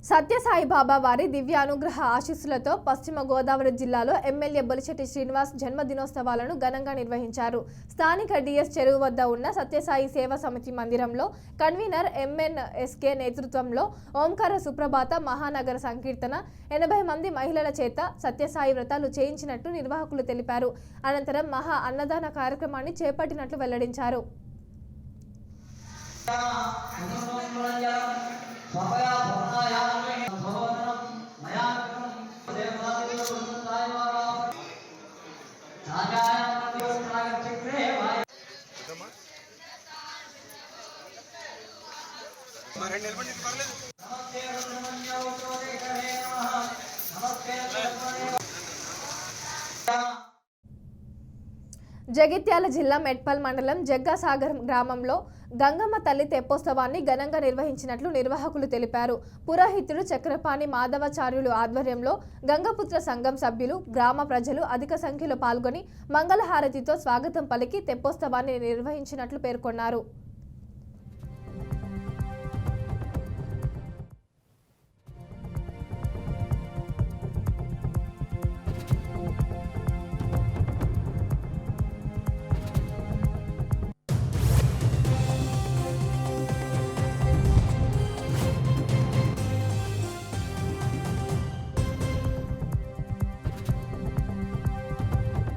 సత్యసాయి బాబా వారి దివ్యానుగ్రహ ఆశీస్సులతో పశ్చిమ గోదావరి జిల్లాలో ఎమ్మెల్యే బొలిశెట్టి శ్రీనివాస్ జన్మదినోత్సవాలను ఘనంగా నిర్వహించారు. స్థానిక డిఎస్ చెరువు వద్ద ఉన్న సత్యసాయి సేవా సమితి మందిరంలో కన్వీనర్ ఎంఎన్ఎస్కే నేతృత్వంలో ఓంకార సుప్రభాత మహానగర సంకీర్తన 80 మంది మహిళల చేత సత్యసాయి వ్రతాలు చేయించినట్టు నిర్వాహకులు తెలిపారు. అనంతరం మహా అన్నదాన కార్యక్రమాన్ని చేపట్టినట్లు వెల్లడించారు. జగిత్యాల జిల్లా మెట్పల్ మండలం జగ్గాసాగర్ గ్రామంలో గంగమ్మ తల్లి తెప్పోత్సవాన్ని ఘనంగా నిర్వహించినట్లు నిర్వాహకులు తెలిపారు. పురోహితుడు చక్రపాణి మాధవాచార్యులు ఆధ్వర్యంలో గంగపుత్ర సంఘం సభ్యులు, గ్రామ ప్రజలు అధిక సంఖ్యలో పాల్గొని మంగళహారతితో స్వాగతం పలికి తెప్పోత్సవాన్ని నిర్వహించినట్లు పేర్కొన్నారు.